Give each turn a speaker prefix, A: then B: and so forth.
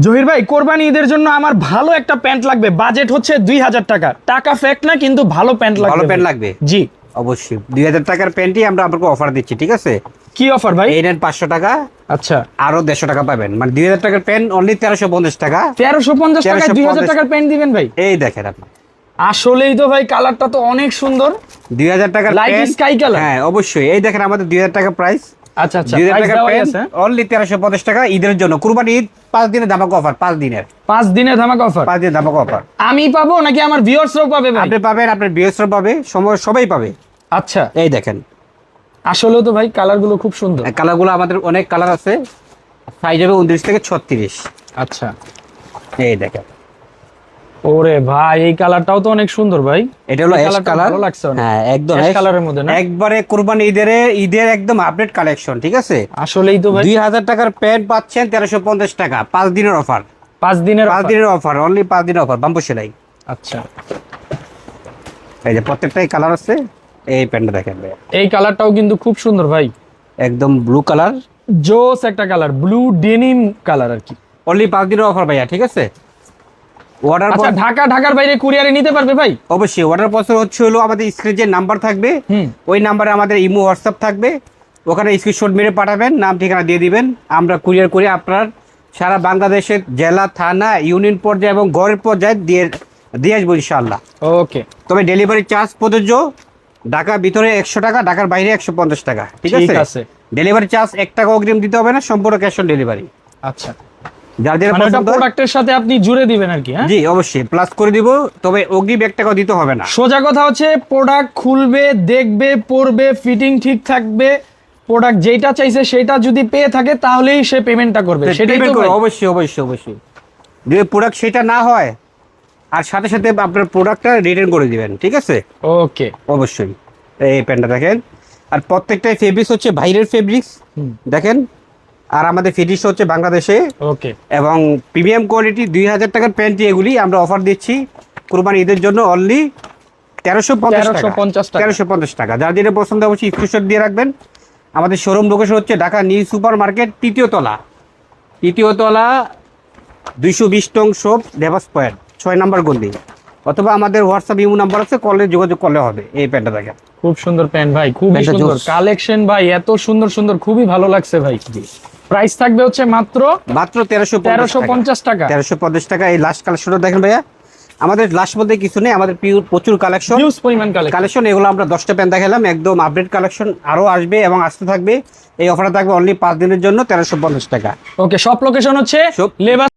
A: জহির ভাই, কোরবানি ঈদের জন্য আমার ভালো একটা প্যান্ট লাগবে, বাজেট হচ্ছে 2000 টাকা। টাকা ফেক না, কিন্তু ভালো প্যান্ট লাগবে।
B: ভালো প্যান্ট লাগবে?
A: জি
B: অবশ্যই 2000 টাকার প্যান্টই আমরা আপনাকে অফার দিচ্ছি, ঠিক আছে?
A: কি অফার ভাই?
B: এই নেন 500 টাকা,
A: আচ্ছা
B: আরো 150 টাকা পাবেন, মানে 2000 টাকার প্যান্ট অনলি 1350 টাকা।
A: 1350 টাকা 2000 টাকার প্যান্ট দিবেন ভাই?
B: এই দেখেন আপনি,
A: আসলেই তো ভাই কালারটা তো অনেক সুন্দর।
B: 2000 টাকার
A: লাইট
B: প্যান্ট,
A: স্কাই কালার।
B: হ্যাঁ অবশ্যই। এই দেখেন আমাদের 2000 টাকা প্রাইস।
A: আচ্ছা আচ্ছা,
B: 2000
A: প্রাইস
B: টাকার
A: দেওয়া
B: প্যান্ট
A: আছে।
B: অনলি 1350 টাকা ঈদের জন্য। কুরবানি ঈদ 5 দিনের ধামাকা অফার, 5 দিনের
A: 5 দিনে ধামাকা অফার।
B: 5 দিনের ধামাকা অফার।
A: আমি পাবো নাকি আমার ভিউয়ার্সরাও পাবে ভাই?
B: আপনি পাবেন, আপনার বিএসরা পাবে, সবাই পাবে।
A: আচ্ছা,
B: এই দেখেন
A: আসলেও তো ভাই কালারগুলো খুব সুন্দর।
B: কালারগুলো আমাদের অনেক কালার আছে, সাইজ হবে 29 থেকে 36।
A: আচ্ছা,
B: এই দেখেন,
A: ওরে ভাই এই কালারটাও তো অনেক সুন্দর ভাই।
B: এটা হলো
A: এই
B: অ্যাশ
A: কালারটা
B: কালার।
A: ভালো লাগছে অনেক।
B: হ্যাঁ একদম
A: অ্যাশ
B: অ্যাশ
A: কালারের মধ্যে না?
B: একবারে কুরবানি ঈদের একদম আপডেট কালেকশন, ঠিক আছে?
A: আসলেই তো ভাই
B: 2000 টাকার প্যান্ট পাচ্ছেন 1350 টাকা, 5 দিনের অফার।
A: 5 দিনের
B: 5
A: offer।
B: দিনের অফার, অনলি 5 দিনের অফার, বাম্পু সেলাই।
A: আচ্ছা,
B: এই যে প্রত্যেকটাই কালার আছে। এই প্যান্টটা দেখেন ভাই,
A: এই কালারটাও কিন্তু খুব সুন্দর ভাই।
B: একদম ব্লু কালার,
A: জোস একটা কালার, ব্লু ডেনিম কালার আর কি।
B: অনলি 5 দিনের অফার ভাইয়া, ঠিক আছে? অর্ডার
A: আচ্ছা, ঢাকার বাইরে কুরিয়ারে নিতে পারবে ভাই?
B: অবশ্যই। অর্ডার প্রসেস হচ্ছে হলো আমাদের স্ক্রিনে যে নাম্বার থাকবে, ওই নাম্বারে আমাদের ইমো হোয়াটসঅ্যাপ থাকবে, ওখানে স্ক্রিনশট মেরে পাঠাবেন, নাম ঠিকানা দিয়ে দিবেন, আমরা কুরিয়ার করে আপনার সারা বাংলাদেশের জেলা, থানা, ইউনিয়ন পর্যায়ে এবং গড়ের পর্যায়ে দিয়ে আসবো ইনশাআল্লাহ।
A: ওকে,
B: তবে ডেলিভারি চার্জ প্রযোজ্য। ঢাকার ভিতরে 100 টাকা, ঢাকার বাইরে 150 টাকা, ঠিক আছে? ডেলিভারি চার্জ 1 টাকা অগ্রিম দিতে হবে না, সম্পূর্ণ ক্যাশ অন ডেলিভারি।
A: আচ্ছা,
B: যার যেটা
A: মানে ওটা
B: পছন্দ,
A: প্রোডাক্টের সাথে আপনি জুড়ে দিবেন আর কি। হ্যাঁ
B: জি অবশ্যই প্লাস করে দিব, তবে অগ্রিম 1 টাকাও দিতে হবে না।
A: সোজা কথা হচ্ছে, প্রোডাক্ট খুলবে, দেখবে, পরবে, ফিটিং ঠিক থাকবে, প্রোডাক্ট যেটা চাইছে সেটা যদি পেয়ে থাকে তাহলেই সে পেমেন্টটা করবে। সেটাই তো ভাই?
B: অবশ্যই অবশ্যই অবশ্যই। যদি প্রোডাক্ট সেটা না হয়, আর সাথে সাথে আপনার প্রোডাক্টটা রিটার্ন করে দিবেন, ঠিক আছে?
A: ওকে,
B: অবশ্যই। এই প্যান্টটা দেখেন, আর প্রত্যেকটাই ফেব্রিক্স হচ্ছে বাইরের ফেব্রিক্স, দেখেন। আর আমাদের ফিটিংস হচ্ছে বাংলাদেশে।
A: ওকে,
B: এবং প্রিমিয়াম কোয়ালিটি 2000 টাকার প্যান্ট এগুলি আমরা অফার দিচ্ছি কুরবানি ঈদের জন্য অনলি 1350 টাকা। 1350 টাকা। যার যেটা পছন্দ অবশ্যই স্ক্রিনশট দিয়ে রাখবেন। আমাদের শোরুম লোকেশন হচ্ছে ঢাকা নিউ সুপার মার্কেট, তৃতীয় তলা 220 টং শপ, ডেভাস পয়েন্ট, 6 নম্বর গলি। অথবা আমাদের হোয়াটসঅ্যাপ ইমো নাম্বার আছে, কলে যোগাযোগ করলে হবে। এই প্যান্টটা দেখেন,
A: খুব সুন্দর প্যান্ট ভাই, খুবই
B: প্যান্টটা
A: সুন্দর
B: জোস।
A: কালেকশন ভাই, এত সুন্দর সুন্দর, খুবই ভালো লাগছে ভাই। প্রাইস থাকবে হচ্ছে মাত্র 1350 টাকা।
B: 1350 টাকা। এই লাস্ট কালেকশনটা দেখেন ভাইয়া, আমাদের লাস্ট বলতে কিছু নেই, আমাদের প্রচুর কালেকশন,
A: হিউজ পরিমাণ
B: কালেকশন। এগুলো আমরা 10টা প্যান্ট দেখালাম, একদম আপডেট কালেকশন আরো আসবে এবং আসতে থাকবে। এই অফারটা থাকবে অনলি 5 দিনের জন্য 1350 টাকা।
A: ওকে, সব লোকেশন হচ্ছে
B: সব-
A: লেবার